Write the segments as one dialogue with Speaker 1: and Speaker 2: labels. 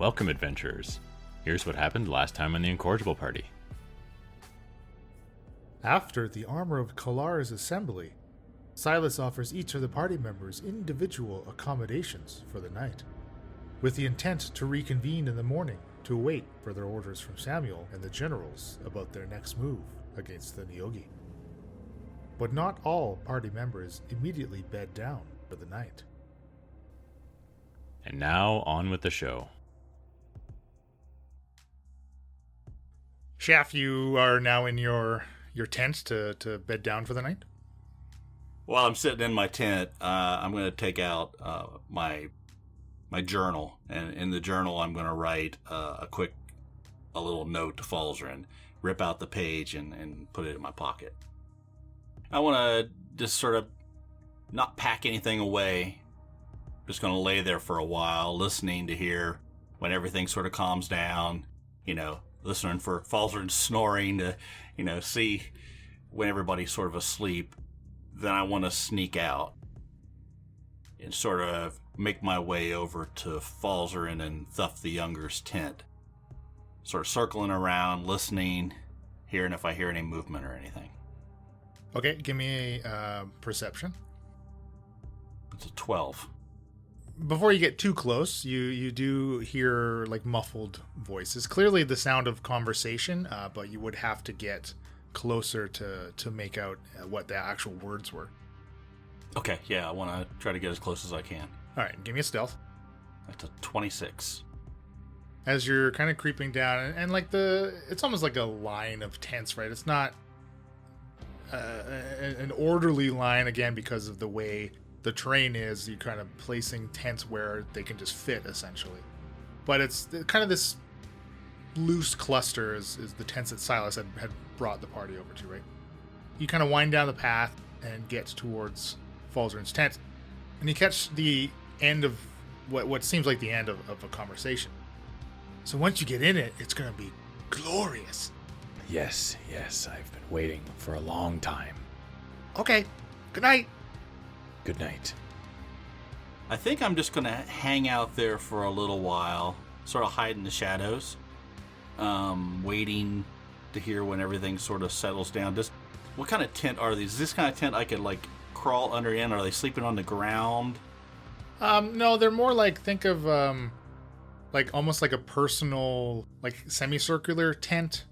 Speaker 1: Welcome, adventurers. Here's what happened last time on the Incorrigible party.
Speaker 2: After the armor of Kalar's assembly, Silas offers each of the party members individual accommodations for the night, with the intent to reconvene in the morning to await further orders from Samuel and the generals about their next move against the Nyogi. But not all party members immediately bed down for the night.
Speaker 1: And now, on with the show.
Speaker 2: Chef, you are now in your tent to bed down for the night?
Speaker 3: While I'm sitting in my tent, I'm going to take out my journal, and in the journal I'm going to write a little note to Falzarin, rip out the page and put it in my pocket. I want to just sort of not pack anything away. Just going to lay there for a while, listening to hear when everything sort of calms down, listening for Falzarin snoring to, see when everybody's sort of asleep. Then I want to sneak out and sort of make my way over to Falzarin and Thuff the Younger's tent. Sort of circling around, listening, hearing if I hear any movement or anything.
Speaker 2: Okay, give me a perception.
Speaker 3: It's a 12.
Speaker 2: Before you get too close, you do hear like muffled voices. Clearly the sound of conversation, but you would have to get closer to make out what the actual words were.
Speaker 3: Okay, yeah, I want to try to get as close as I can.
Speaker 2: All right, give me a stealth.
Speaker 3: That's a 26.
Speaker 2: As you're kind of creeping down, and like it's almost like a line of tents, right? It's not an orderly line, again, because of the way the terrain is. You're kind of placing tents where they can just fit, essentially. But it's kind of this loose cluster is the tents that Silas had brought the party over to, right? You kind of wind down the path and get towards Falzarin's tent, and you catch the end of what seems like the end of a conversation. So once you get in it, it's going to be glorious.
Speaker 4: Yes, I've been waiting for a long time.
Speaker 2: Okay, good night.
Speaker 4: Good night.
Speaker 3: I think I'm just going to hang out there for a little while, sort of hide in the shadows, waiting to hear when everything sort of settles down. What kind of tent are these? Is this kind of tent I could crawl under in? Are they sleeping on the ground?
Speaker 2: No, they're more like, think of almost like a personal, semicircular tent.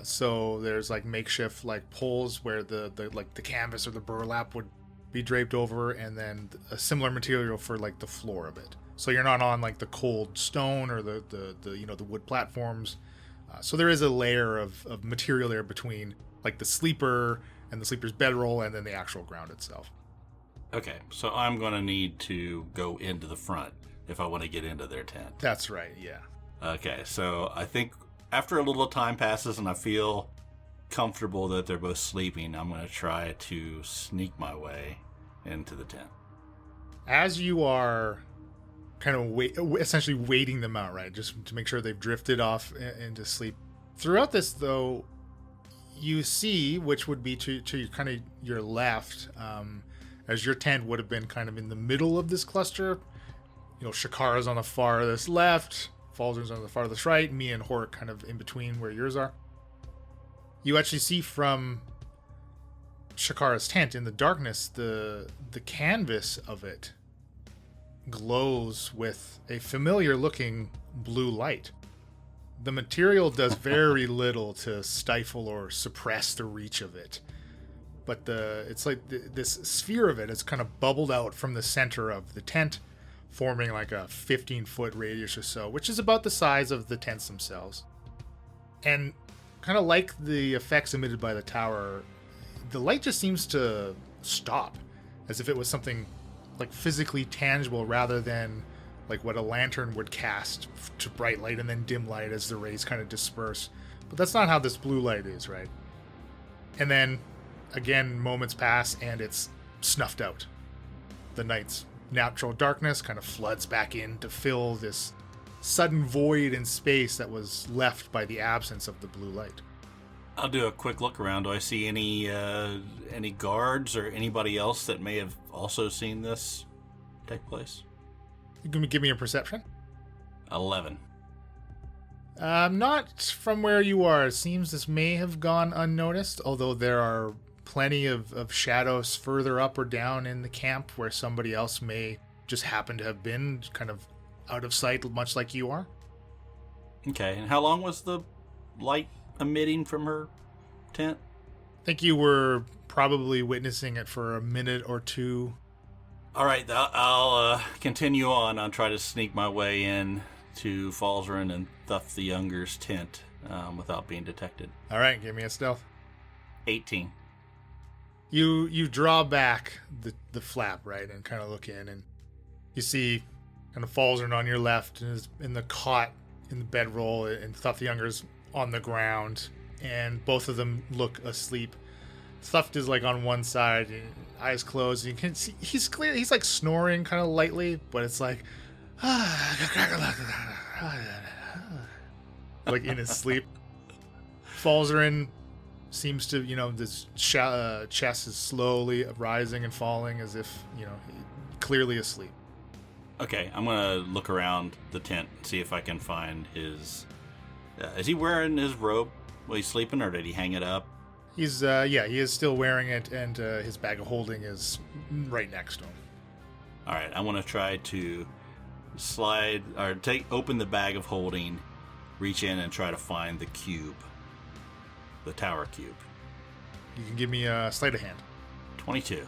Speaker 2: So there's makeshift poles where the canvas or the burlap would be draped over, and then a similar material for the floor of it. So you're not on the cold stone or the wood platforms. So there is a layer of material there between the sleeper and the sleeper's bedroll and then the actual ground itself.
Speaker 3: Okay, so I'm going to need to go into the front if I want to get into their tent.
Speaker 2: That's right, yeah.
Speaker 3: Okay, so I think after a little time passes and I feel comfortable that they're both sleeping, I'm going to try to sneak my way into the tent.
Speaker 2: As you are kind of essentially waiting them out, right, just to make sure they've drifted off into sleep. Throughout this, though, you see, which would be to kind of your left, as your tent would have been kind of in the middle of this cluster. Shakara's on the farthest left, Falzarin's on the farthest right, me and Hork kind of in between where yours are. You actually see from Shakara's tent in the darkness, the canvas of it glows with a familiar looking blue light. The material does very little to stifle or suppress the reach of it, but it's like this sphere of it is kind of bubbled out from the center of the tent, forming a 15-foot radius or so, which is about the size of the tents themselves. And kind of like the effects emitted by the tower, the light just seems to stop, as if it was something physically tangible rather than what a lantern would cast to bright light and then dim light as the rays kind of disperse. But that's not how this blue light is, right? And then, again, moments pass and it's snuffed out. The night's natural darkness kind of floods back in to fill this sudden void in space that was left by the absence of the blue light.
Speaker 3: I'll do a quick look around. Do I see any guards or anybody else that may have also seen this take place?
Speaker 2: You can give me a perception.
Speaker 3: 11.
Speaker 2: Not from where you are. It seems this may have gone unnoticed, although there are plenty of shadows further up or down in the camp where somebody else may just happen to have been kind of out of sight, much like you are.
Speaker 3: Okay, and how long was the light emitting from her tent?
Speaker 2: I think you were probably witnessing it for a minute or two.
Speaker 3: All right, I'll continue on. I'll try to sneak my way in to Falzarin and Thuff the Younger's tent without being detected.
Speaker 2: All right, give me a stealth.
Speaker 3: 18.
Speaker 2: You draw back the flap, right, and kind of look in, and you see kind of Falzarin on your left and is in the cot in the bedroll, and Thuff the Younger's on the ground, and both of them look asleep. Thuff is like on one side, eyes closed. You can see he's clear. He's like snoring kind of lightly, but it's like like in his sleep. Falzarin seems to, this chest is slowly rising and falling as if, clearly asleep.
Speaker 3: Okay, I'm going to look around the tent and see if I can find his... is he wearing his robe while he's sleeping, or did he hang it up?
Speaker 2: He's, he is still wearing it, and his bag of holding is right next to him.
Speaker 3: All right, I want to try to open the bag of holding, reach in and try to find the cube, the tower cube.
Speaker 2: You can give me a sleight of hand.
Speaker 3: 22.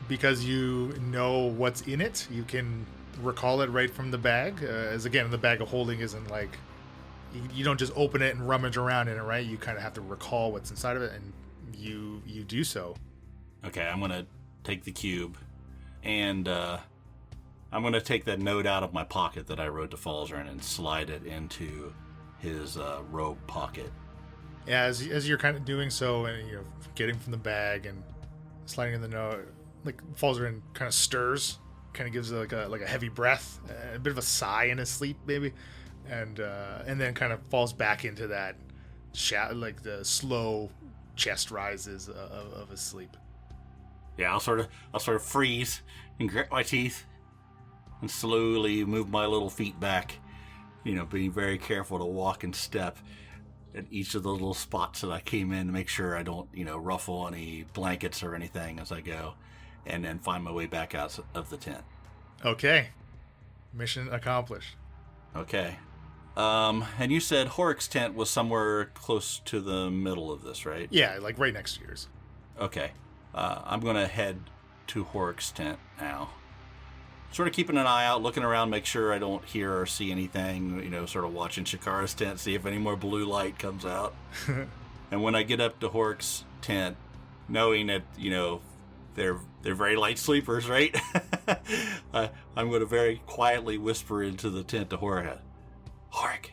Speaker 2: Because you know what's in it, you can recall it right from the bag. As again, the bag of holding isn't like... You don't just open it and rummage around in it, right? You kind of have to recall what's inside of it, and you do so.
Speaker 3: Okay, I'm going to take the cube, and I'm going to take that note out of my pocket that I wrote to Falzarin and slide it into his robe pocket.
Speaker 2: Yeah, as you're kind of doing so, and getting from the bag and sliding in the note, like Falzarin kind of stirs, kind of gives like a heavy breath, a bit of a sigh in his sleep, maybe. And then kind of falls back into that like the slow chest rises of his sleep.
Speaker 3: Yeah, I'll sort of freeze and grit my teeth and slowly move my little feet back, being very careful to walk and step at each of the little spots that I came in to make sure I don't, ruffle any blankets or anything as I go, and then find my way back out of the tent.
Speaker 2: Okay. Mission accomplished.
Speaker 3: Okay. And you said Horik's tent was somewhere close to the middle of this, right?
Speaker 2: Yeah, like right next to yours.
Speaker 3: Okay. I'm going to head to Horik's tent now. Sort of keeping an eye out, looking around, make sure I don't hear or see anything, sort of watching Shakara's tent, see if any more blue light comes out. And when I get up to Horik's tent, knowing that, they're very light sleepers, right? I'm going to very quietly whisper into the tent to Horik. Horik,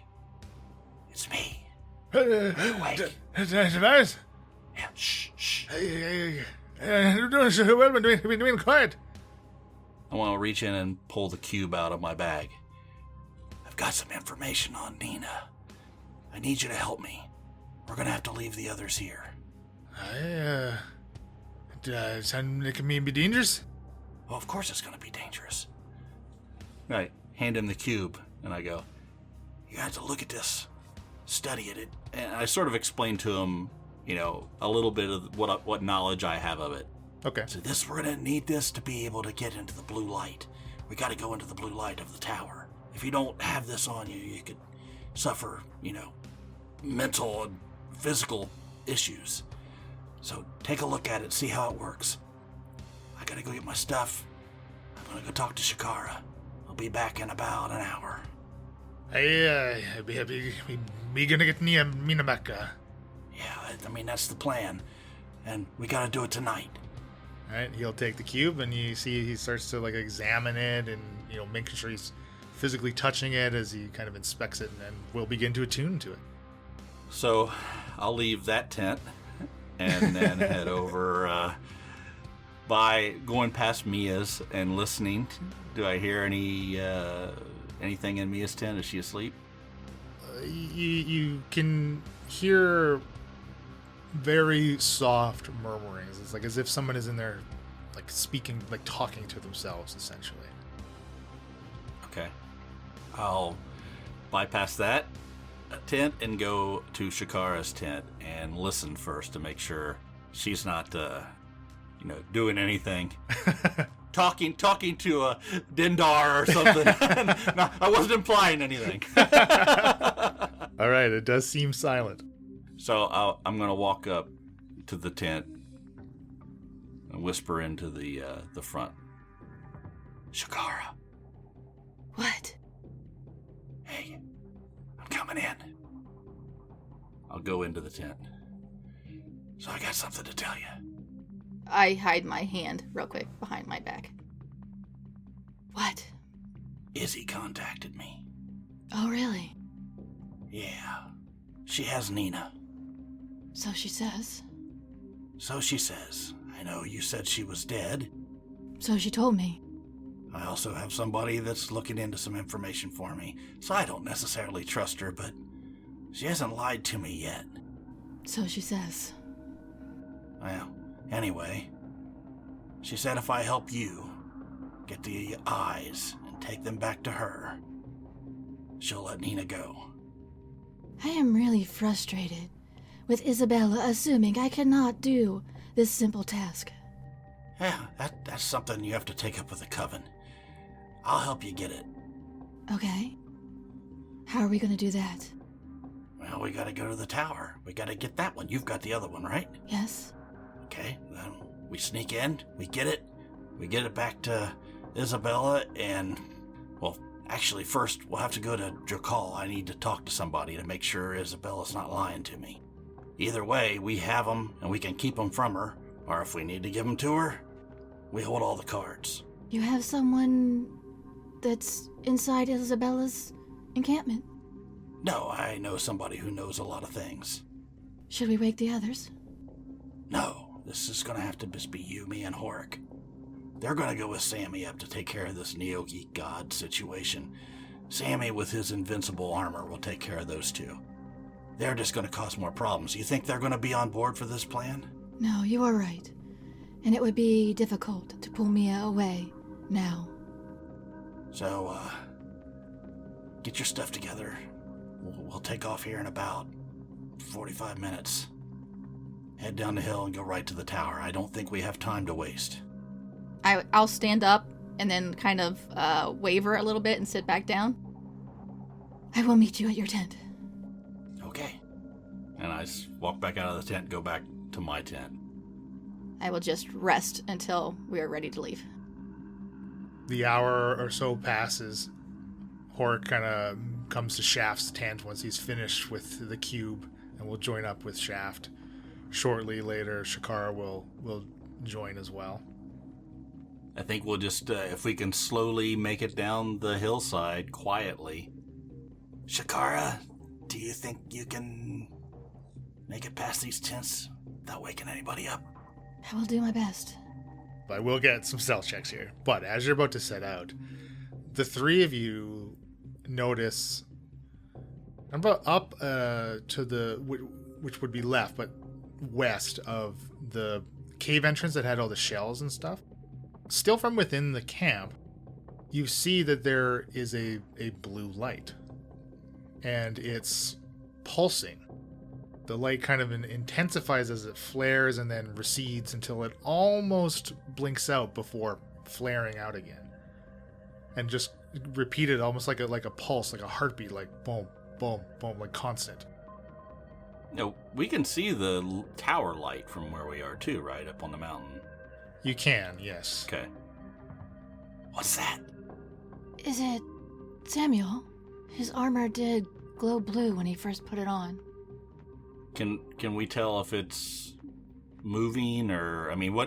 Speaker 3: it's me. Awake.
Speaker 2: Tobias?
Speaker 3: Yeah, shh.
Speaker 2: You're doing so well, being quiet.
Speaker 3: I want to reach in and pull the cube out of my bag. I've got some information on Nina. I need you to help me. We're going to have to leave the others here.
Speaker 2: Sound like it may be dangerous?
Speaker 3: Well, of course it's going to be dangerous. I hand him the cube, and I go, you have to look at this, study it. And I sort of explain to him, a little bit of what knowledge I have of it.
Speaker 2: Okay.
Speaker 3: So we're going to need this to be able to get into the blue light. We got to go into the blue light of the tower. If you don't have this on you, you could suffer, mental and physical issues. So take a look at it, see how it works. I got to go get my stuff. I'm going to go talk to Shakara. I'll be back in about an hour.
Speaker 2: We gonna get Mina back.
Speaker 3: Yeah, that's the plan. And we got to do it tonight.
Speaker 2: Alright, he'll take the cube, and you see he starts to examine it and making sure he's physically touching it as he kind of inspects it, and then we'll begin to attune to it.
Speaker 3: So I'll leave that tent and then head over by going past Mia's and listening. Do I hear anything in Mia's tent? Is she asleep?
Speaker 2: You can hear very soft murmurings. It's as if someone is in there speaking, talking to themselves, essentially.
Speaker 3: Okay. I'll bypass that tent and go to Shakara's tent and listen first to make sure she's not, doing anything. talking to a Dindar or something. No, I wasn't implying anything.
Speaker 2: All right, it does seem silent.
Speaker 3: So I'm going to walk up to the tent and whisper into the front. Shakara.
Speaker 5: What?
Speaker 3: Hey, I'm coming in. I'll go into the tent. So I got something to tell you.
Speaker 5: I hide my hand real quick behind my back. What?
Speaker 3: Izzy contacted me.
Speaker 5: Oh, really?
Speaker 3: Yeah. She has Nina.
Speaker 5: So she says.
Speaker 3: So she says. I know you said she was dead.
Speaker 5: So she told me.
Speaker 3: I also have somebody that's looking into some information for me, so I don't necessarily trust her, but she hasn't lied to me yet.
Speaker 5: So she says.
Speaker 3: Well, anyway, she said if I help you get the eyes and take them back to her, she'll let Nina go.
Speaker 5: I am really frustrated with Isabella assuming I cannot do this simple task.
Speaker 3: Yeah, that's something you have to take up with the Coven. I'll help you get it.
Speaker 5: Okay. How are we going to do that?
Speaker 3: Well, we gotta go to the tower. We gotta get that one. You've got the other one, right?
Speaker 5: Yes.
Speaker 3: Okay, then we sneak in, we get it back to Isabella, and, well, actually, first, we'll have to go to Drakal. I need to talk to somebody to make sure Isabella's not lying to me. Either way, we have them, and we can keep them from her, or if we need to give them to her, we hold all the cards.
Speaker 5: You have someone that's inside Isabella's encampment?
Speaker 3: No, I know somebody who knows a lot of things.
Speaker 5: Should we wake the others?
Speaker 3: No, this is gonna have to just be you, me, and Horik. They're gonna go with Sammy up to take care of this Neo-Geek God situation. Sammy, with his invincible armor, will take care of those two. They're just gonna cause more problems. You think they're gonna be on board for this plan?
Speaker 5: No, you are right. And it would be difficult to pull Mia away now.
Speaker 3: So, get your stuff together. We'll take off here in about 45 minutes. Head down the hill and go right to the tower. I don't think we have time to waste.
Speaker 5: I'll stand up and then kind of waver a little bit and sit back down. I will meet you at your tent.
Speaker 3: Okay. And I walk back out of the tent, go back to my tent.
Speaker 5: I will just rest until we are ready to leave.
Speaker 2: The hour or so passes. Horik kind of comes to Shaft's tent once he's finished with the cube, and will join up with Shaft. Shortly later, Shakara will join as well.
Speaker 3: I think we'll just, if we can slowly make it down the hillside quietly. Shakara, do you think you can make it past these tents without waking anybody up?
Speaker 5: I will do my best.
Speaker 2: But we'll get some stealth checks here. But as you're about to set out, the three of you notice up to the, which would be left, but west of the cave entrance that had all the shells and stuff. Still from within the camp, you see that there is a blue light. And it's pulsing. The light kind of intensifies as it flares and then recedes until it almost blinks out before flaring out again. And just repeated almost like a pulse, like a heartbeat, like boom, boom, boom, like constant.
Speaker 3: No, we can see the tower light from where we are too, right? Up on the mountain.
Speaker 2: You can, yes.
Speaker 3: Okay. What's that?
Speaker 5: Is it Samuel? His armor did glow blue when he first put it on.
Speaker 3: Can we tell if it's moving or, I mean,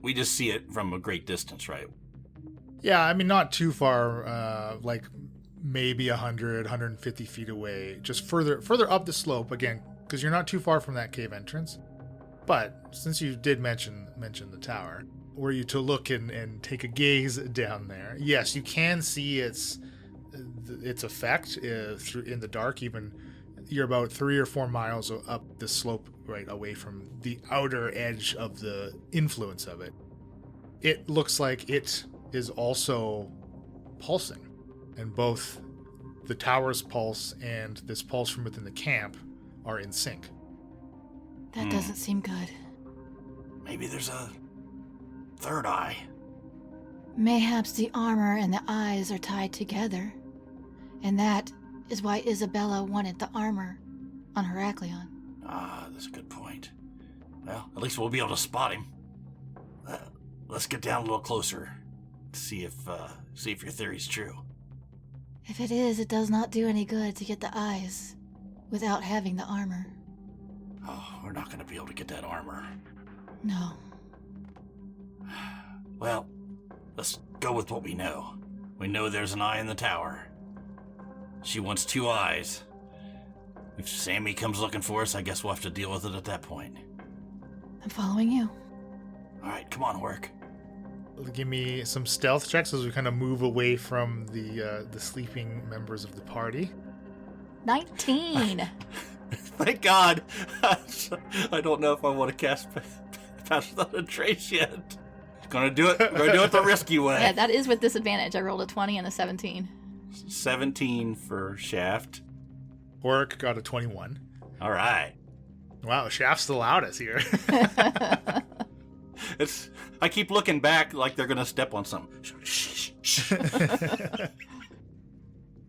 Speaker 3: we just see it from a great distance, right?
Speaker 2: Yeah, I mean, not too far, like maybe 100, 150 feet away, just further up the slope, again, because you're not too far from that cave entrance. But since you did mention the tower, were you to look and take a gaze down there, yes, you can see its effect through in the dark. Even you're about 3 or 4 miles up the slope, right away from the outer edge of the influence of it. It looks like it is also pulsing, and both the tower's pulse and this pulse from within the camp are in sync.
Speaker 5: That doesn't seem good.
Speaker 3: Maybe there's a third eye.
Speaker 5: Mayhaps the armor and the eyes are tied together. And that is why Isabella wanted the armor on Heraklion.
Speaker 3: Ah, that's a good point. Well, at least we'll be able to spot him. Let's get down a little closer. See if your theory's true.
Speaker 5: If it is, it does not do any good to get the eyes without having the armor.
Speaker 3: Oh, we're not going to be able to get that armor.
Speaker 5: No.
Speaker 3: Well, let's go with what we know. We know there's an eye in the tower. She wants 2 eyes. If Sammy comes looking for us, I guess we'll have to deal with it at that point.
Speaker 5: I'm following you.
Speaker 3: All right, come on, work.
Speaker 2: Give me some stealth checks as we kind of move away from the sleeping members of the party.
Speaker 5: 19.
Speaker 3: Thank God. I don't know if I want to cast Pass Without a Trace yet. Gonna do it. Gonna do it the risky way.
Speaker 5: Yeah, that is with disadvantage. I rolled a 20 and a 17.
Speaker 3: 17 for Shaft.
Speaker 2: Orc got a 21.
Speaker 3: All right.
Speaker 2: Wow, Shaft's the loudest here.
Speaker 3: I keep looking back like they're gonna step on something. Shh, shh, shh.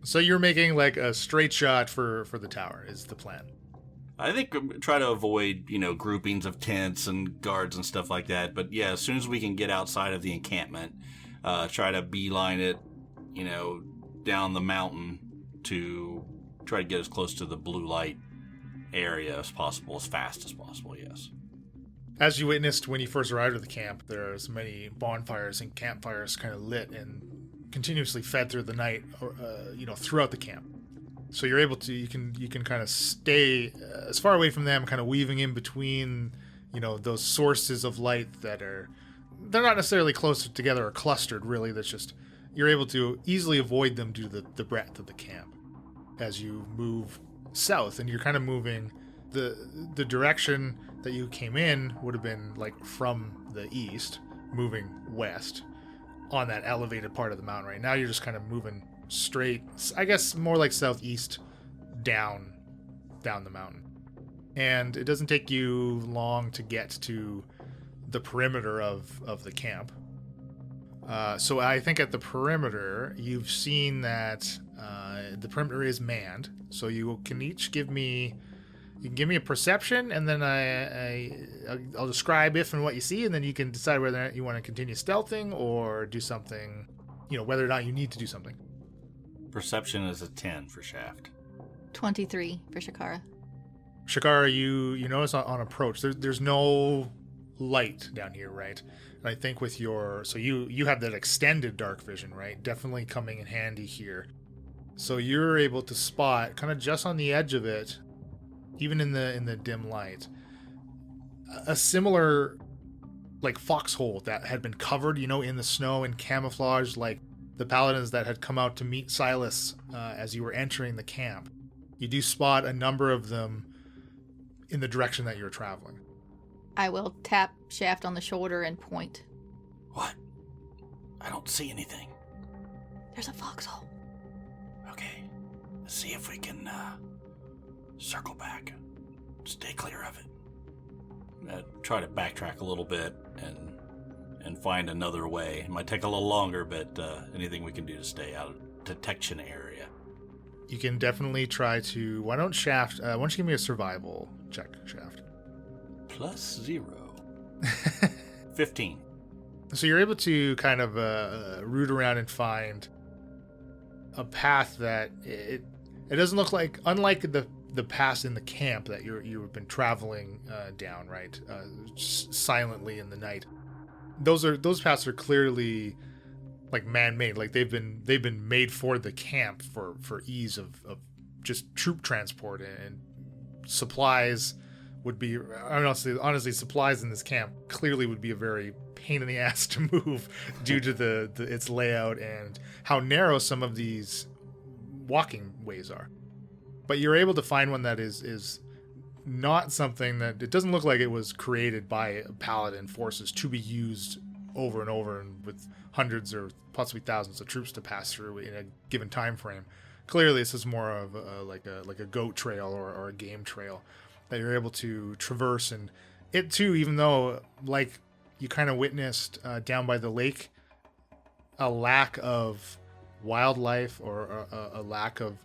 Speaker 2: So you're making like a straight shot for the tower is the plan.
Speaker 3: I think try to avoid, groupings of tents and guards and stuff like that. But yeah, as soon as we can get outside of the encampment, try to beeline it, down the mountain to try to get as close to the blue light area as possible, as fast as possible, yes.
Speaker 2: As you witnessed when you first arrived at the camp, there's many bonfires and campfires kind of lit and continuously fed through the night, throughout the camp. So you're able to, you can kind of stay as far away from them, kind of weaving in between, those sources of light they're not necessarily close together or clustered, really. That's just, you're able to easily avoid them due to the breadth of the camp as you move south, and you're kind of moving the direction that you came in would have been like from the east, moving west on that elevated part of the mountain. Right now you're just kind of moving straight, I guess more like southeast down the mountain. And it doesn't take you long to get to the perimeter of the camp. So I think at the perimeter, you've seen that the perimeter is manned. So you can each give me a perception, and then I'll describe if and what you see, and then you can decide whether or not you want to continue stealthing or do something, whether or not you need to do something.
Speaker 3: Perception is a 10 for Shaft.
Speaker 5: 23 for Shakara.
Speaker 2: Shakara, you notice on approach, there's no light down here, right? And I think with so you have that extended dark vision, right? Definitely coming in handy here. So you're able to spot kind of just on the edge of it, even in the dim light, a similar like foxhole that had been covered, in the snow and camouflaged, like the paladins that had come out to meet Silas as you were entering the camp. You do spot a number of them in the direction that you're traveling.
Speaker 5: I will tap Shaft on the shoulder and point.
Speaker 3: What? I don't see anything.
Speaker 5: There's a foxhole.
Speaker 3: Okay. Let's see if we can circle back. Stay clear of it. Try to backtrack a little bit and find another way. It might take a little longer, but anything we can do to stay out of detection area.
Speaker 2: You can definitely try to... Why don't you give me a survival check, Shaft?
Speaker 3: +0. 15.
Speaker 2: So you're able to kind of root around and find a path that it doesn't look like, unlike the paths in the camp that you've been traveling down, right, silently in the night. Those paths are clearly like man-made, like they've been made for the camp for ease of just troop transport, and supplies would be, honestly, supplies in this camp clearly would be a very pain in the ass to move due to its layout and how narrow some of these walking ways are. But you're able to find one that is not something that, it doesn't look like it was created by paladin forces to be used over and over and with hundreds or possibly thousands of troops to pass through in a given time frame. clearly this is more of a goat trail or a game trail that you're able to traverse. And it too, even though like you kind of witnessed down by the lake, a lack of wildlife or a lack of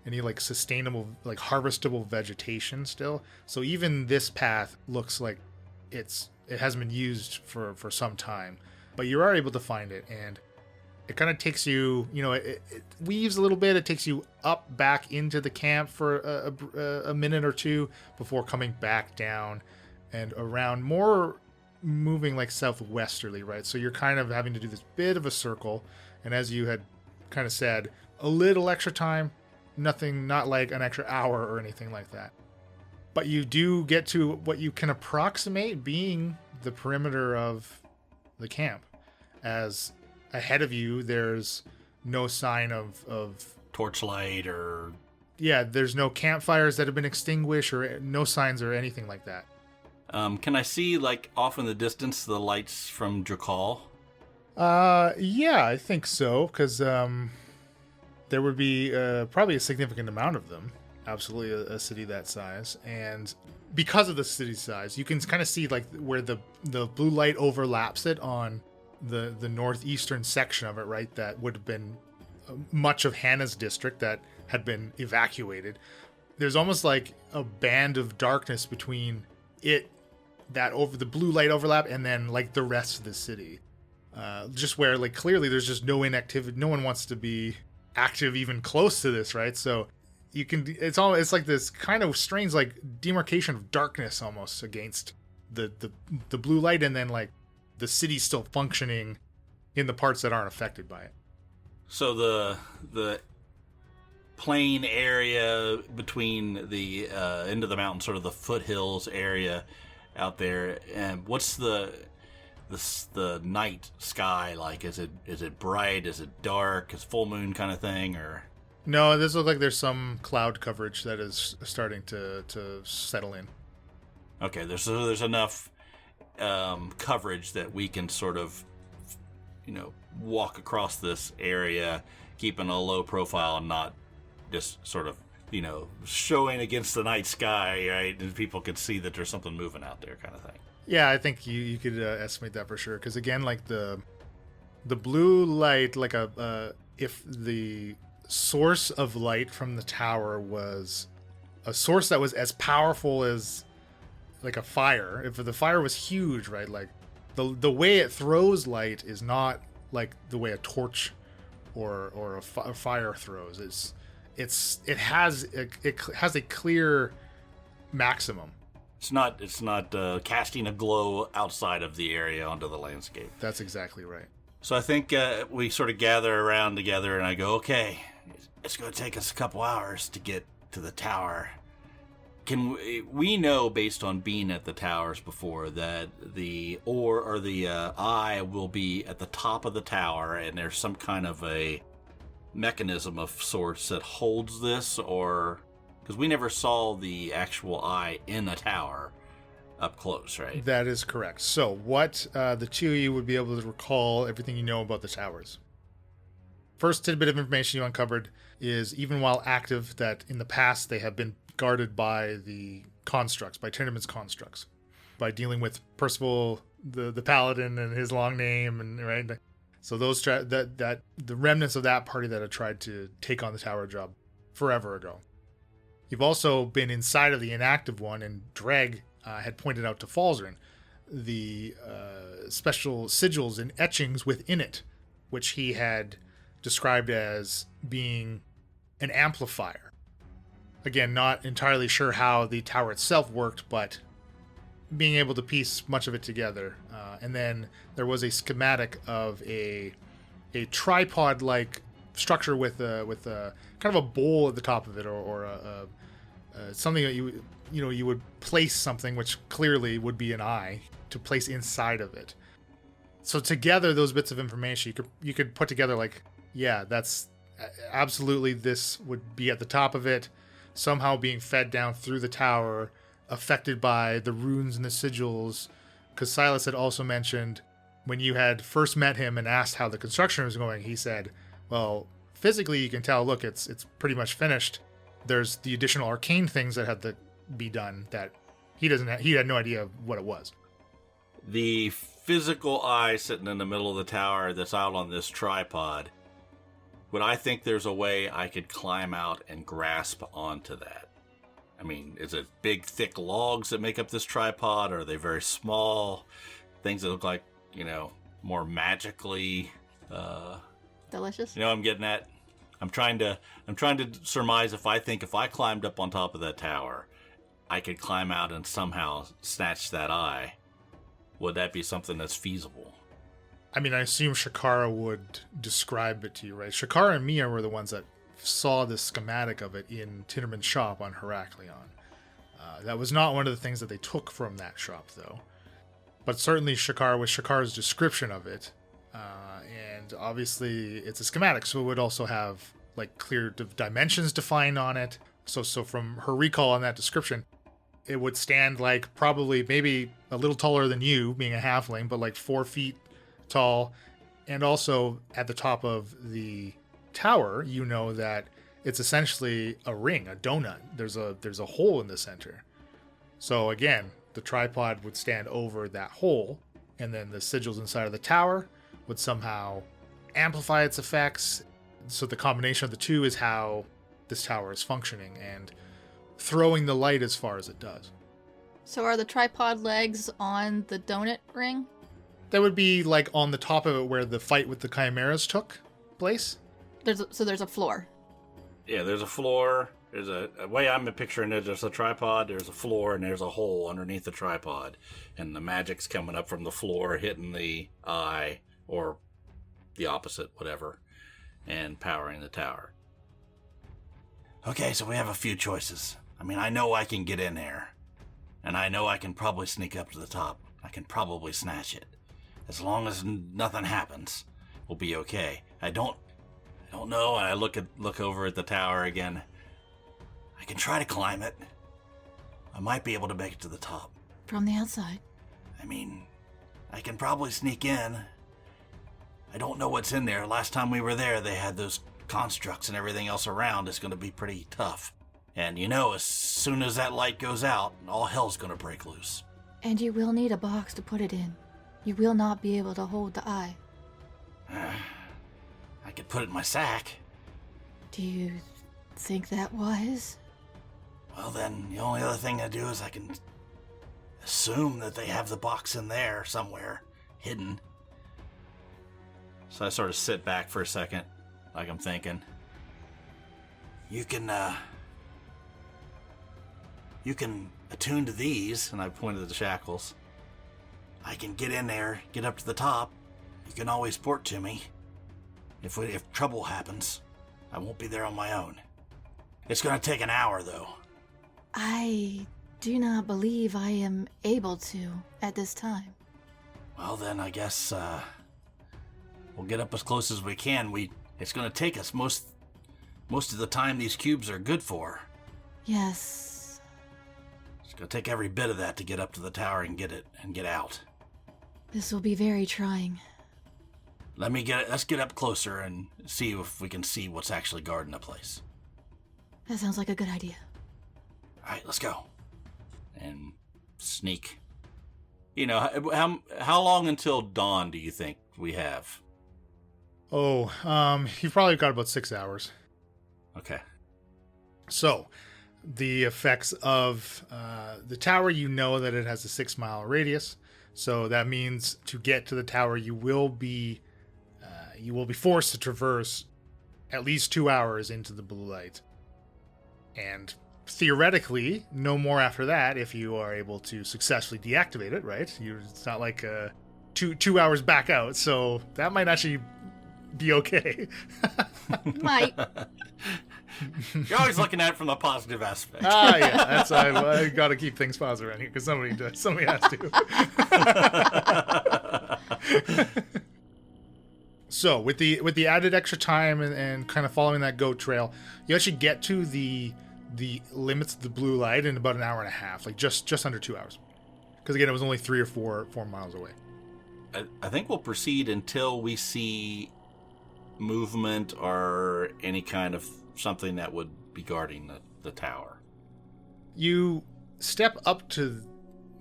Speaker 2: any like sustainable, like harvestable vegetation still. So even this path looks like it hasn't been used for some time, but you are able to find it, and it kind of takes you, it weaves a little bit. It takes you up back into the camp for a minute or two before coming back down and around, more moving like southwesterly, right? So you're kind of having to do this bit of a circle, and as you had kind of said, a little extra time, nothing, not like an extra hour or anything like that. But you do get to what you can approximate being the perimeter of the camp, as ahead of you there's no sign of
Speaker 3: torchlight or...
Speaker 2: Yeah, there's no campfires that have been extinguished or no signs or anything like that.
Speaker 3: Can I see, like, off in the distance the lights from Drakal?
Speaker 2: Yeah, I think so, because there would be probably a significant amount of them. Absolutely, a city that size. And because of the city size, you can kind of see like where the blue light overlaps it on the northeastern section of it, right? That would have been much of Hannah's district that had been evacuated. There's almost like a band of darkness between it, that over the blue light overlap, and then like the rest of the city. Just where like clearly there's just no inactivity. No one wants to be active even close to this, right? So you can, it's like this kind of strange like demarcation of darkness almost against the blue light, and then like the city's still functioning in the parts that aren't affected by it.
Speaker 3: So the plain area between the end of the mountain, sort of the foothills area out there, and what's the night sky like? Is it bright? Is it dark? Is full moon kind of thing, or?
Speaker 2: No, this looks like there's some cloud coverage that is starting to settle in.
Speaker 3: Okay, there's enough coverage that we can sort of, walk across this area, keeping a low profile and not just sort of, showing against the night sky, right? And people can see that there's something moving out there, kind of thing.
Speaker 2: Yeah, I think you could estimate that for sure. Because again, like the blue light, like if the source of light from the tower was a source that was as powerful as like a fire, if the fire was huge, right? Like the way it throws light is not like the way a torch or a fire throws. It has a clear maximum.
Speaker 3: It's not casting a glow outside of the area onto the landscape.
Speaker 2: That's exactly right.
Speaker 3: So I think we sort of gather around together, and I go, okay, it's going to take us a couple hours to get to the tower. Can we know, based on being at the towers before, that the eye will be at the top of the tower, and there's some kind of a mechanism of sorts that holds this, or because we never saw the actual eye in a tower up close, right?
Speaker 2: That is correct. So what the two of you would be able to recall everything you know about the towers. First tidbit of information you uncovered is, even while active, that in the past they have been guarded by the constructs, by Trindaman's constructs, by dealing with Percival the paladin and his long name, and right. So those that the remnants of that party that had tried to take on the tower job forever ago. You've also been inside of the inactive one, and Dreg had pointed out to Falzarin the special sigils and etchings within it, which he had described as being an amplifier. Again, not entirely sure how the tower itself worked, but being able to piece much of it together. And then there was a schematic of a tripod-like structure with a kind of a bowl at the top of it, or something that you would place something, which clearly would be an eye, to place inside of it. So together, those bits of information you could put together like, yeah, that's absolutely, this would be at the top of it, somehow being fed down through the tower, affected by the runes and the sigils. Because Silas had also mentioned, when you had first met him and asked how the construction was going, he said, well, physically you can tell, look, it's pretty much finished. There's the additional arcane things that had to be done that he had no idea what it was.
Speaker 3: The physical eye sitting in the middle of the tower that's out on this tripod, would I think there's a way I could climb out and grasp onto that? I mean, is it big, thick logs that make up this tripod? Or are they very small things that look like, more magically...
Speaker 5: Delicious?
Speaker 3: You know what I'm getting at? I'm trying to surmise if I climbed up on top of that tower, I could climb out and somehow snatch that eye. Would that be something that's feasible?
Speaker 2: I mean, I assume Shakara would describe it to you, right? Shakara and Mia were the ones that saw the schematic of it in Tinnerman's shop on Heraklion. That was not one of the things that they took from that shop, though. But certainly Shakara, with Shakara's description of it, and obviously it's a schematic, so it would also have like clear dimensions defined on it. So from her recall on that description, it would stand like probably maybe a little taller than you, being a halfling, but like 4 feet tall. And also at the top of the tower, that it's essentially a ring, a donut. There's a hole in the center. So again, the tripod would stand over that hole, and then the sigils inside of the tower would somehow amplify its effects. So the combination of the two is how this tower is functioning and throwing the light as far as it does.
Speaker 5: So are the tripod legs on the donut ring?
Speaker 2: That would be like on the top of it where the fight with the chimeras took place.
Speaker 5: There's a floor.
Speaker 3: Yeah, there's a floor. There's a way I'm picturing it. There's a tripod, there's a floor, and there's a hole underneath the tripod. And the magic's coming up from the floor, hitting the eye, or the opposite, whatever, and powering the tower. Okay, so we have a few choices. I mean, I know I can get in there. And I know I can probably sneak up to the top. I can probably snatch it. As long as nothing happens, we'll be okay. I don't know. And I look over at the tower again. I can try to climb it. I might be able to make it to the top.
Speaker 5: From the outside?
Speaker 3: I mean, I can probably sneak in. I don't know what's in there. Last time we were there, they had those constructs and everything else around. It's going to be pretty tough. And as soon as that light goes out, all hell's going to break loose.
Speaker 5: And you will need a box to put it in. You will not be able to hold the eye.
Speaker 3: I could put it in my sack.
Speaker 5: Do you think that wise?
Speaker 3: Well, then, the only other thing I do is I can assume that they have the box in there somewhere, hidden. So I sort of sit back for a second, like I'm thinking. You can attune to these, and I pointed at the shackles. I can get in there, get up to the top. You can always port to me. If trouble happens, I won't be there on my own. It's going to take an hour, though.
Speaker 5: I do not believe I am able to at this time.
Speaker 3: Well, then I guess we'll get up as close as we can. It's going to take us most of the time these cubes are good for.
Speaker 5: Yes.
Speaker 3: It's going to take every bit of that to get up to the tower and get it and get out.
Speaker 5: This will be very trying.
Speaker 3: Let's get up closer and see if we can see what's actually guarding the place.
Speaker 5: That sounds like a good idea.
Speaker 3: All right, let's go. And sneak. How long until dawn do you think we have?
Speaker 2: Oh, you've probably got about 6 hours.
Speaker 3: Okay.
Speaker 2: So, the effects of the tower, that it has a 6-mile radius. So that means to get to the tower, you will be forced to traverse at least 2 hours into the blue light. And theoretically, no more after that if you are able to successfully deactivate it, right? It's not like 2 hours back out, so that might actually be okay.
Speaker 5: Might.
Speaker 3: You're always looking at it from the positive aspect.
Speaker 2: Yeah, that's I got to keep things positive around here because somebody has to. So with the added extra time and kind of following that goat trail, you actually get to the limits of the blue light in about an hour and a half, like just under 2 hours. Because again, it was only 3 or 4 miles away.
Speaker 3: I think we'll proceed until we see movement or any kind of something that would be guarding the tower?
Speaker 2: You step up to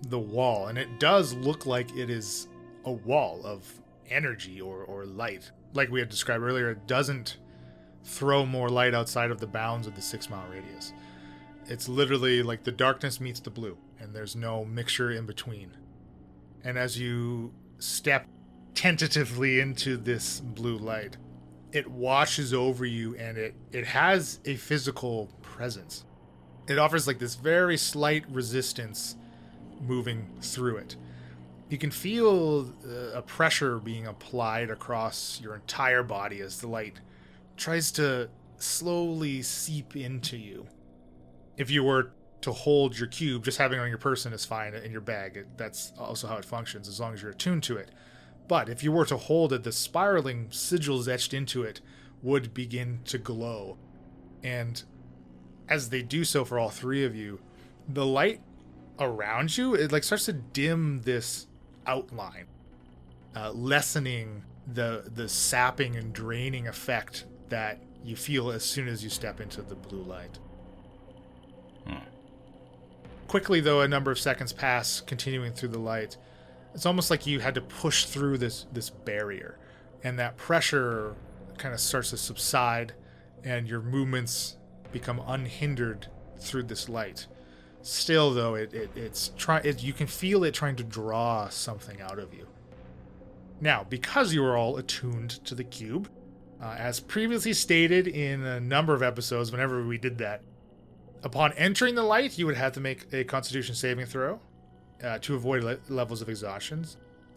Speaker 2: the wall, and it does look like it is a wall of energy or light. Like we had described earlier, it doesn't throw more light outside of the bounds of the 6-mile radius. It's literally like the darkness meets the blue, and there's no mixture in between. And as you step tentatively into this blue light, it washes over you, and it has a physical presence. It offers like this very slight resistance moving through it. You can feel a pressure being applied across your entire body as the light tries to slowly seep into you. If you were to hold your cube, just having it on your person is fine, in your bag. That's also how it functions, as long as you're attuned to it. But if you were to hold it, the spiraling sigils etched into it would begin to glow. And as they do so for all three of you, the light around you, it like starts to dim this outline, lessening the sapping and draining effect that you feel as soon as you step into the blue light. Quickly, though, a number of seconds pass, continuing through the light. It's almost like you had to push through this barrier, and that pressure kind of starts to subside, and your movements become unhindered through this light. Still, though, you can feel it trying to draw something out of you. Now, because you are all attuned to the cube, as previously stated in a number of episodes, whenever we did that, upon entering the light, you would have to make a Constitution saving throw to avoid levels of exhaustion.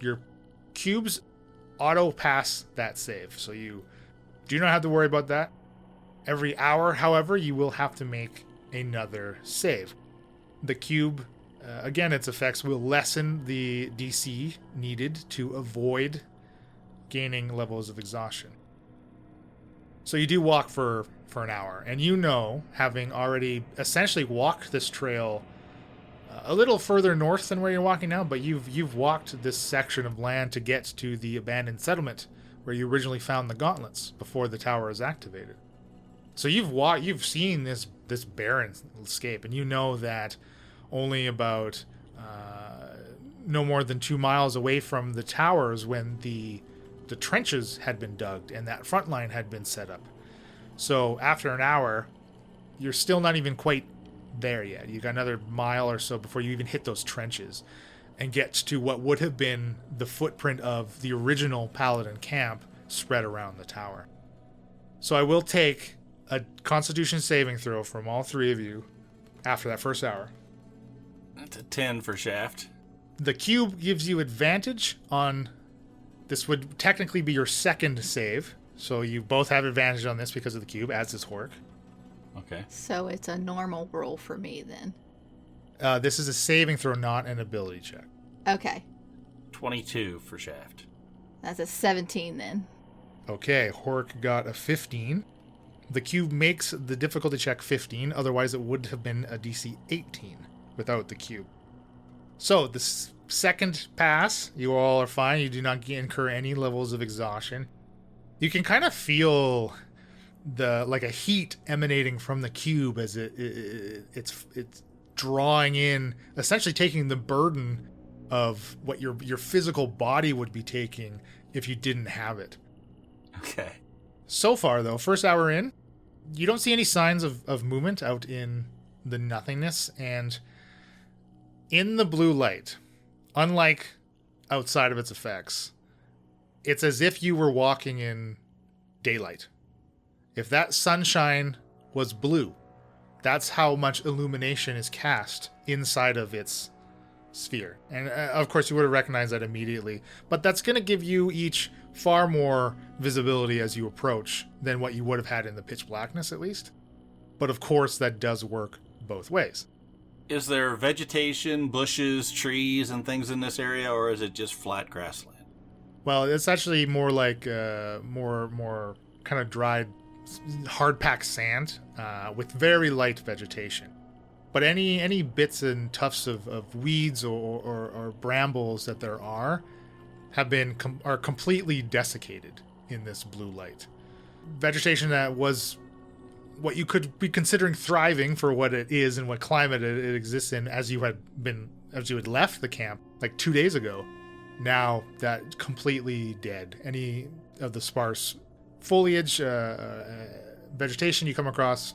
Speaker 2: Your cubes auto pass that save, so you do not have to worry about that. Every hour, however, you will have to make another save. The cube, again, its effects will lessen the DC needed to avoid gaining levels of exhaustion. So you do walk for an hour, and you know, having already essentially walked this trail a little further north than where you're walking now, but you've walked this section of land to get to the abandoned settlement where you originally found the gauntlets before the tower is activated. So you've seen this barren landscape, and you know that only about no more than 2 miles away from the towers when the trenches had been dug and that front line had been set up. So after an hour, you're still not even quite there yet. You got another mile or so before you even hit those trenches and get to what would have been the footprint of the original Paladin camp spread around the tower. So I will take a Constitution saving throw from all three of you after that first hour.
Speaker 3: That's a 10 for Shaft.
Speaker 2: The cube gives you advantage on... This would technically be your second save, so you both have advantage on this because of the cube, as does Hork.
Speaker 3: Okay.
Speaker 5: So it's a normal roll for me then.
Speaker 2: This is a saving throw, not an ability check.
Speaker 5: Okay.
Speaker 3: 22 for Shaft.
Speaker 5: That's a 17 then.
Speaker 2: Okay, Hork got a 15. The cube makes the difficulty check 15, otherwise it would have been a DC 18 without the cube. So, the second pass, you all are fine. You do not incur any levels of exhaustion. You can kind of feel like a heat emanating from the cube as it's drawing in, essentially taking the burden of what your physical body would be taking if you didn't have it.
Speaker 3: Okay.
Speaker 2: So far, though, first hour in, you don't see any signs of movement out in the nothingness, and in the blue light, unlike outside of its effects, it's as if you were walking in daylight. If that sunshine was blue, that's how much illumination is cast inside of its sphere. And of course, you would have recognized that immediately, but that's going to give you each far more visibility as you approach than what you would have had in the pitch blackness, at least. But of course, that does work both ways.
Speaker 3: Is there vegetation, bushes, trees, and things in this area, or is it just flat grassland?
Speaker 2: Well, it's actually more like more kind of dried, hard-packed sand with very light vegetation. But any bits and tufts of weeds or brambles that there are completely desiccated in this blue light. vegetation that was what you could be considering thriving for what it is and what climate it exists in as you had left the camp like 2 days ago. Now that completely dead. Any of the sparse foliage, vegetation you come across,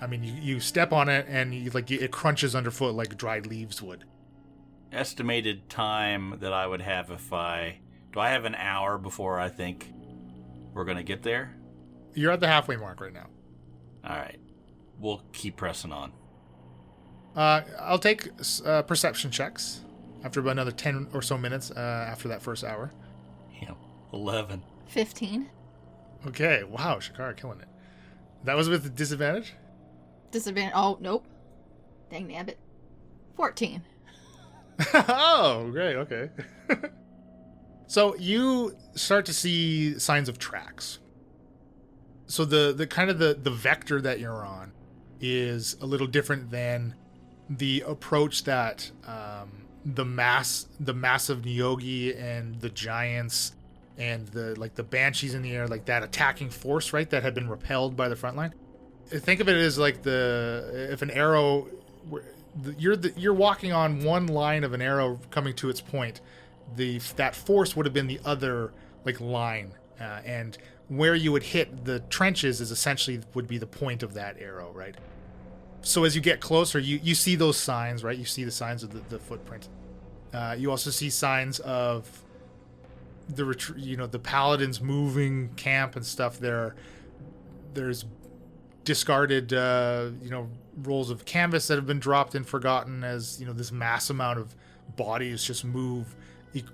Speaker 2: I mean, you step on it and it crunches underfoot like dried leaves would.
Speaker 3: Estimated time that I would have do I have an hour before I think we're going to get there?
Speaker 2: You're at the halfway mark right now.
Speaker 3: All right. We'll keep pressing on.
Speaker 2: I'll take perception checks after about another 10 or so minutes after that first hour.
Speaker 3: Yeah, 11.
Speaker 5: 15.
Speaker 2: Okay, wow, Shakara killing it. That was with disadvantage?
Speaker 5: Disadvantage. Oh, nope. Dang nabbit. 14.
Speaker 2: Oh, great, okay. So you start to see signs of tracks. So the kind of the vector that you're on is a little different than the approach that the massive Nyogi and the giants and the banshees in the air, like that attacking force, right, that had been repelled by the front line. Think of it as like if an arrow, you're walking on one line of an arrow coming to its point. That force would have been the other line, and where you would hit the trenches is essentially would be the point of that arrow, right? So as you get closer, you see those signs, right? You see the signs of the footprint. You also see signs of the paladins moving camp and stuff. There's discarded rolls of canvas that have been dropped and forgotten as this mass amount of bodies just move,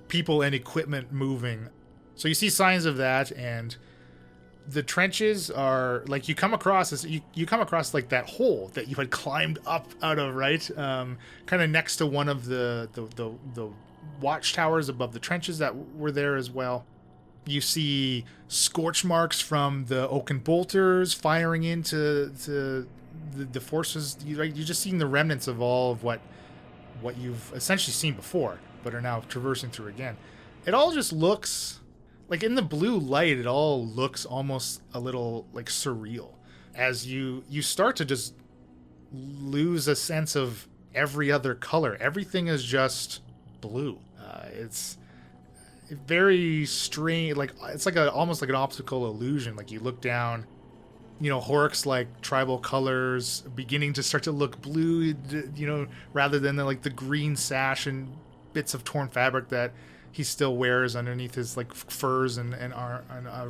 Speaker 2: people and equipment moving. So you see signs of that, and the trenches are you come across that hole that you had climbed up out of, right? Kind of next to one of the watchtowers above the trenches that were there as well. You see scorch marks from the oaken bolters firing into the forces. You're just seeing the remnants of all of what you've essentially seen before, but are now traversing through again. It all just looks like, in the blue light, it all looks almost a little surreal as you start to just lose a sense of every other color. Everything is just blue. It's very strange. It's almost like an optical illusion. You look down, Horik's tribal colors beginning to start to look blue, rather than the green sash and bits of torn fabric that he still wears underneath his furs and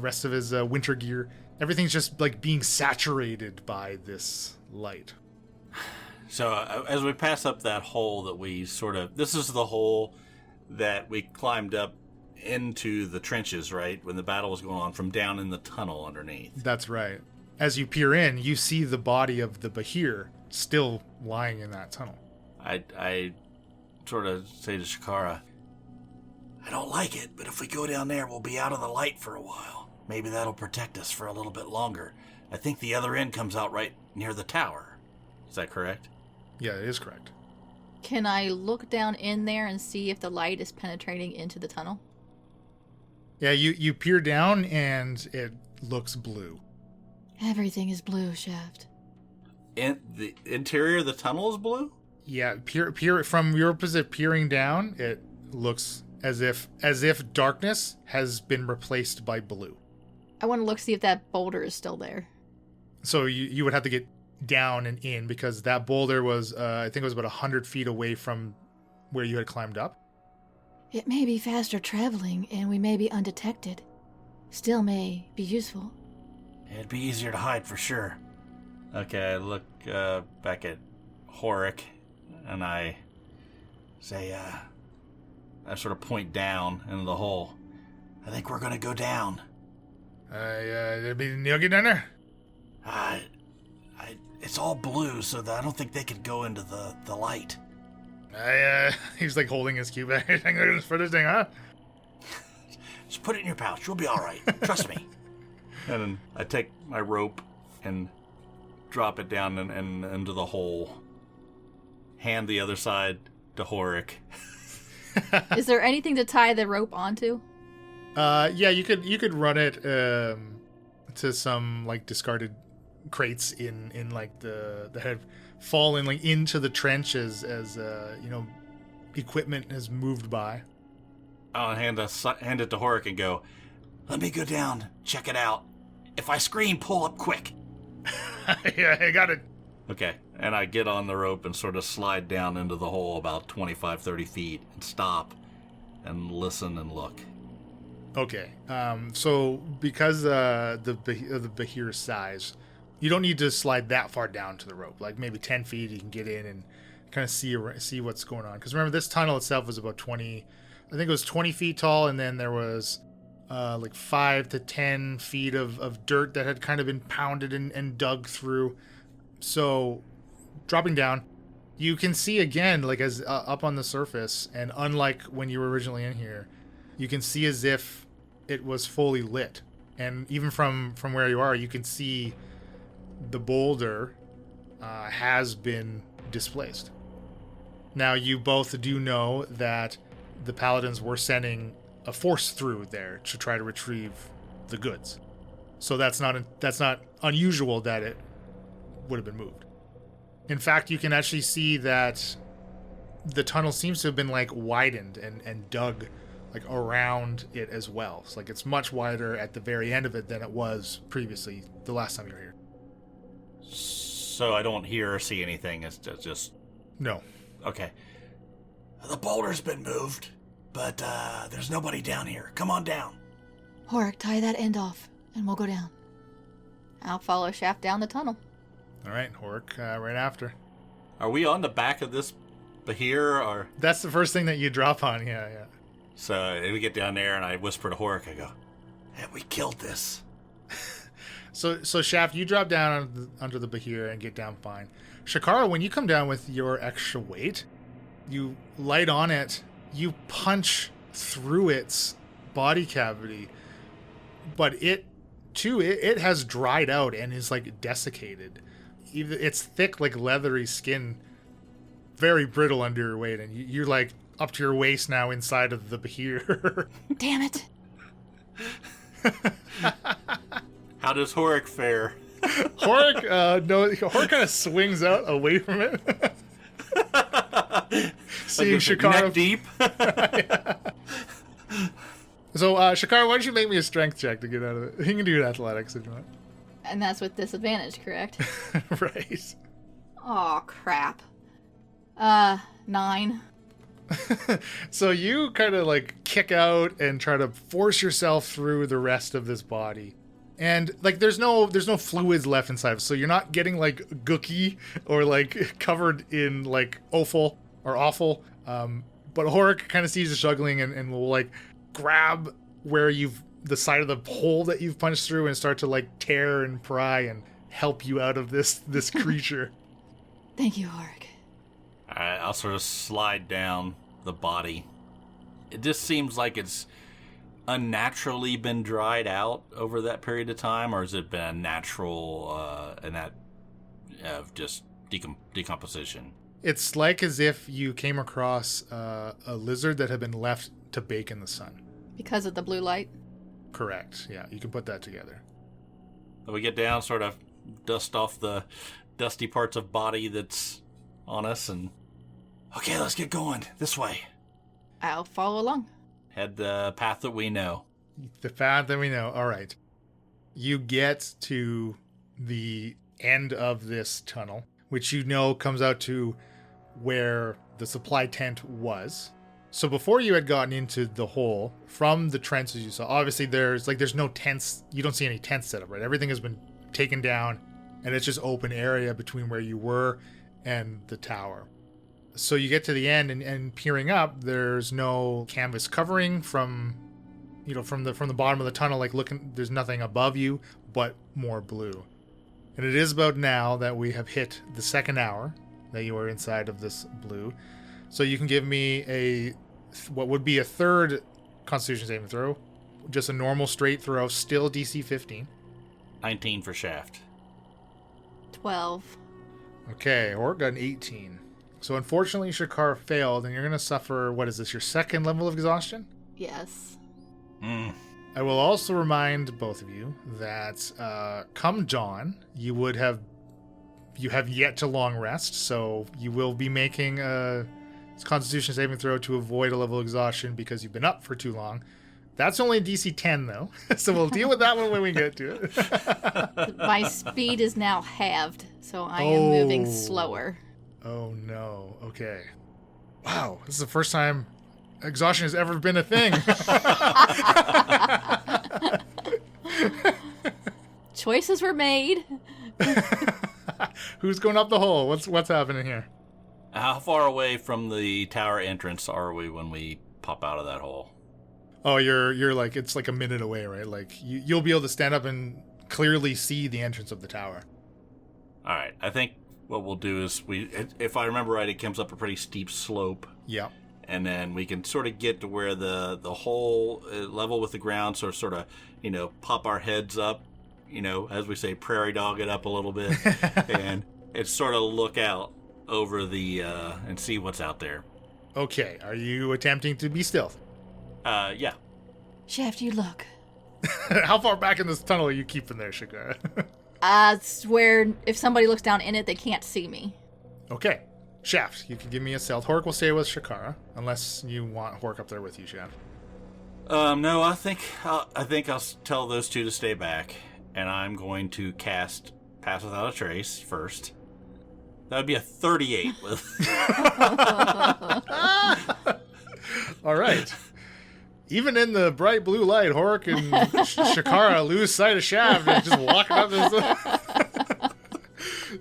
Speaker 2: rest of his winter gear. Everything's just being saturated by this light.
Speaker 3: So as we pass up that hole that we this is the hole that we climbed up into the trenches, right? When the battle was going on, from down in the tunnel underneath.
Speaker 2: That's right. As you peer in, you see the body of the Bahir still lying in that tunnel.
Speaker 3: I sort of say to Shakara, I don't like it, but if we go down there, we'll be out of the light for a while. Maybe that'll protect us for a little bit longer. I think the other end comes out right near the tower. Is that correct?
Speaker 2: Yeah, it is correct.
Speaker 5: Can I look down in there and see if the light is penetrating into the tunnel?
Speaker 2: Yeah, you peer down and it looks blue.
Speaker 5: Everything is blue, Shaft.
Speaker 3: And the interior of the tunnel is blue?
Speaker 2: Yeah, peer from your position, peering down, it looks as if darkness has been replaced by blue.
Speaker 5: I want to look see if that boulder is still there.
Speaker 2: So you would have to get down and in, because that boulder was I think it was about 100 feet away from where you had climbed up.
Speaker 5: It may be faster traveling and we may be undetected. Still may be useful.
Speaker 3: It'd be easier to hide for sure. Okay, I look back at Horik and I say, I sort of point down into the hole. I think we're gonna go down.
Speaker 2: There'd be Nyogi down there?
Speaker 3: It's all blue, so that I don't think they could go into the light.
Speaker 2: He's holding his cube for this thing, huh?
Speaker 3: Just put it in your pouch. You'll be all right. Trust me. And then I take my rope and drop it down and into the hole. Hand the other side to Horik.
Speaker 5: Is there anything to tie the rope onto?
Speaker 2: Yeah, you could run it to some like discarded crates in like that have fallen like into the trench as equipment has moved by.
Speaker 3: I'll hand it to Horik and go, let me go down, check it out. If I scream, pull up quick.
Speaker 2: Yeah, I got it.
Speaker 3: Okay, and I get on the rope and sort of slide down into the hole about 25, 30 feet and stop and listen and look.
Speaker 2: Okay, so because of the Bahir's size, you don't need to slide that far down to the rope. Like maybe 10 feet, you can get in and kind of see what's going on. Because remember, this tunnel itself was about 20, I think it was 20 feet tall, and then there was like 5 to 10 feet of dirt that had kind of been pounded and dug through. So dropping down, you can see again, like as up on the surface, and unlike when you were originally in here, you can see as if it was fully lit. And even from where you are, you can see the boulder has been displaced. Now, you both do know that the paladins were sending a force through there to try to retrieve the goods. So that's not unusual that it would have been moved. In fact, you can actually see that the tunnel seems to have been like widened and dug like around it as well. So like it's much wider at the very end of it than it was previously the last time you were here.
Speaker 3: So I don't hear or see anything. It's just...
Speaker 2: No.
Speaker 3: Okay. The boulder's been moved, but there's nobody down here. Come on down.
Speaker 5: Horik, tie that end off, and we'll go down.
Speaker 6: I'll follow Shaft down the tunnel.
Speaker 2: All right, Horik, right after.
Speaker 3: Are we on the back of this Bahir, or...
Speaker 2: That's the first thing that you drop on, yeah.
Speaker 3: So we get down there, and I whisper to Horik, I go, hey, we killed this.
Speaker 2: So Shaft, you drop down under the Bahir and get down fine. Shakara, when you come down with your extra weight, you light on it, you punch through its body cavity, but it has dried out and is like desiccated. It's thick, like leathery skin, very brittle under your weight, and you're like up to your waist now inside of the Bahir.
Speaker 5: Damn it.
Speaker 3: How does Horik fare?
Speaker 2: Horik, Horik kind of swings out away from it. Seeing
Speaker 3: like
Speaker 2: Shakara
Speaker 3: neck deep.
Speaker 2: So, Shakara, why don't you make me a strength check to get out of it? You can do athletics if you want.
Speaker 6: And that's with disadvantage, correct?
Speaker 2: Right.
Speaker 6: Aw, crap. 9.
Speaker 2: So you kind of like kick out and try to force yourself through the rest of this body. And like there's no fluids left inside, so you're not getting like gooky or like covered in like offal. But Horik kind of sees you struggling and will like grab where the side of the hole that you've punched through and start to like tear and pry and help you out of this creature.
Speaker 5: Thank you, Horik.
Speaker 3: Alright, I'll sort of slide down the body. It just seems like it's unnaturally been dried out over that period of time, or has it been a natural just decomposition?
Speaker 2: It's like as if you came across a lizard that had been left to bake in the sun.
Speaker 6: Because of the blue light?
Speaker 2: Correct. Yeah, you can put that together.
Speaker 3: So we get down, sort of dust off the dusty parts of body that's on us, and okay, let's get going. This way.
Speaker 6: I'll follow along.
Speaker 3: Head the path that we know.
Speaker 2: The path that we know. All right. You get to the end of this tunnel, which you know comes out to where the supply tent was. So before you had gotten into the hole, from the trenches you saw, obviously there's no tents. You don't see any tents set up, right? Everything has been taken down, and it's just open area between where you were and the tower. So you get to the end, and peering up, there's no canvas covering from the bottom of the tunnel. Like looking, there's nothing above you but more blue. And it is about now that we have hit the second hour that you are inside of this blue. So you can give me what would be a third Constitution saving throw, just a normal straight throw, still DC 15.
Speaker 3: 19 for Shaft.
Speaker 6: 12.
Speaker 2: Okay, or got an 18. So unfortunately, Shakar failed, and you're going to suffer, what is this, your second level of exhaustion?
Speaker 6: Yes.
Speaker 2: I will also remind both of you that come dawn, you have yet to long rest, so you will be making a Constitution saving throw to avoid a level of exhaustion because you've been up for too long. That's only a DC 10, though, so we'll deal with that one when we get to it.
Speaker 6: My speed is now halved, so I am moving slower.
Speaker 2: Oh, no. Okay. Wow, this is the first time exhaustion has ever been a thing.
Speaker 6: Choices were made.
Speaker 2: Who's going up the hole? What's happening here?
Speaker 3: How far away from the tower entrance are we when we pop out of that hole?
Speaker 2: Oh, you're like, it's like a minute away, right? Like you'll be able to stand up and clearly see the entrance of the tower.
Speaker 3: All right. I think what we'll do is if I remember right, it comes up a pretty steep slope.
Speaker 2: Yeah.
Speaker 3: And then we can sort of get to where the hole level with the ground, so sort of, pop our heads up, as we say, prairie dog it up a little bit, and it's sort of look out over the and see what's out there.
Speaker 2: Okay. Are you attempting to be stealth?
Speaker 3: Yeah.
Speaker 5: Shaft, you look.
Speaker 2: How far back in this tunnel are you keeping there, Shakara?
Speaker 6: It's where if somebody looks down in it, they can't see me.
Speaker 2: Okay. Shaft, you can give me a stealth. Hork will stay with Shakara, unless you want Hork up there with you, Shaft.
Speaker 3: No, I think I'll tell those two to stay back, and I'm going to cast Pass Without a Trace first. That would be a 38.
Speaker 2: All right. Even in the bright blue light, Hork and Shakara lose sight of Shaft and just walking up this.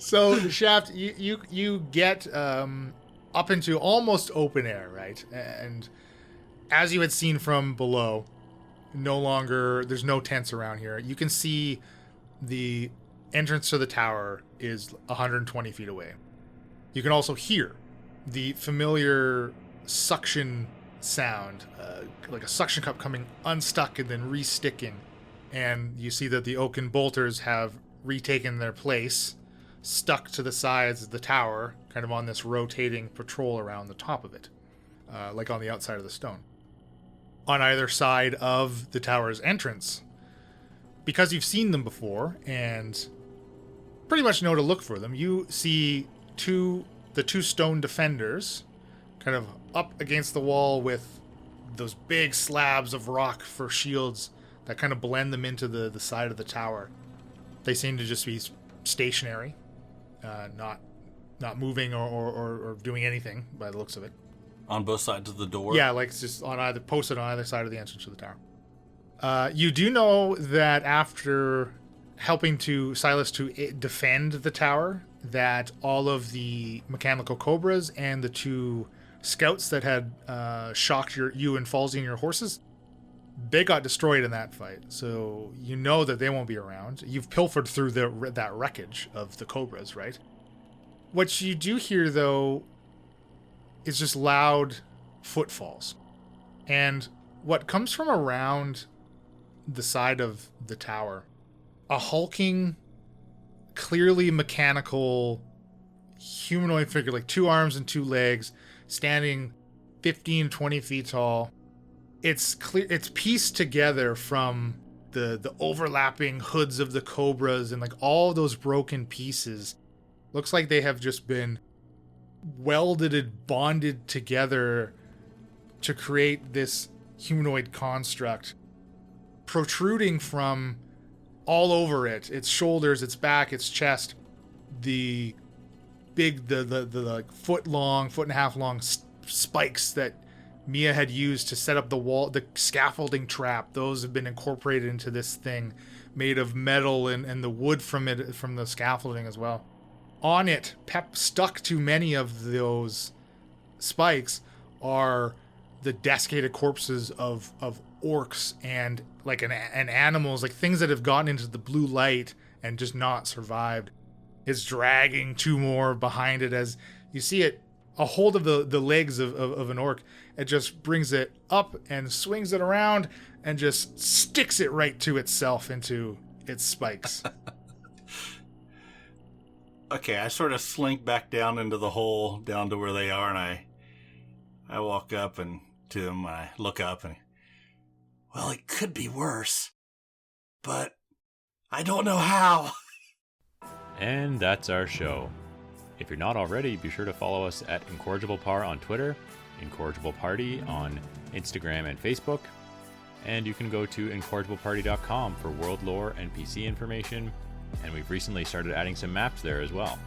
Speaker 2: So, Shaft, you get up into almost open air, right? And as you had seen from below, there's no tents around here. You can see the entrance to the tower is 120 feet away. You can also hear the familiar suction sound, like a suction cup coming unstuck and then re-sticking. And you see that the oaken bolters have retaken their place, stuck to the sides of the tower, kind of on this rotating patrol around the top of it, like on the outside of the stone. On either side of the tower's entrance, because you've seen them before and pretty much know to look for them, you see the two stone defenders kind of up against the wall with those big slabs of rock for shields that kind of blend them into the side of the tower. They seem to just be stationary, not moving or doing anything by the looks of it.
Speaker 3: On both sides of the door?
Speaker 2: Yeah, like it's just posted on either side of the entrance to the tower. You do know that after helping Silas to defend the tower, that all of the mechanical cobras and the two scouts that had shocked you and Falsey and your horses, they got destroyed in that fight. So you know that they won't be around. You've pilfered through that wreckage of the cobras, right? What you do hear, though, is just loud footfalls. And what comes from around the side of the tower, a hulking, clearly mechanical humanoid figure, like 2 arms and 2 legs, standing 15, 20 feet tall. It's pieced together from the overlapping hoods of the cobras and like all those broken pieces. Looks like they have just been welded and bonded together to create this humanoid construct, protruding from all over it, its shoulders, its back, its chest, the like foot and a half long spikes that Mia had used to set up the scaffolding trap. Those have been incorporated into this thing made of metal and the wood from the scaffolding as well. On it, stuck to many of those spikes, are the desiccated corpses of orcs and like an animals, like things that have gotten into the blue light and just not survived. It's dragging 2 more behind it as you see it a hold of the legs of an orc. It just brings it up and swings it around and just sticks it right to itself into its spikes.
Speaker 3: Okay, I sort of slink back down into the hole, down to where they are, and I walk up and to them, and I look up, and Well, it could be worse, but I don't know how.
Speaker 1: And that's our show. If you're not already, be sure to follow us at Incorrigible Par on Twitter, Incorrigible Party on Instagram and Facebook, and you can go to incorrigibleparty.com for world lore and PC information, and we've recently started adding some maps there as well.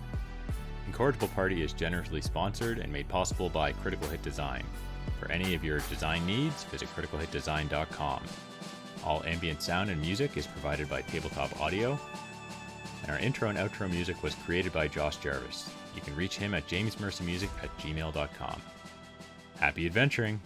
Speaker 1: Incorrigible Party is generously sponsored and made possible by Critical Hit Design. For any of your design needs, visit criticalhitdesign.com. All ambient sound and music is provided by Tabletop Audio, and our intro and outro music was created by Josh Jarvis. You can reach him at jamesmercymusic@gmail.com. Happy adventuring!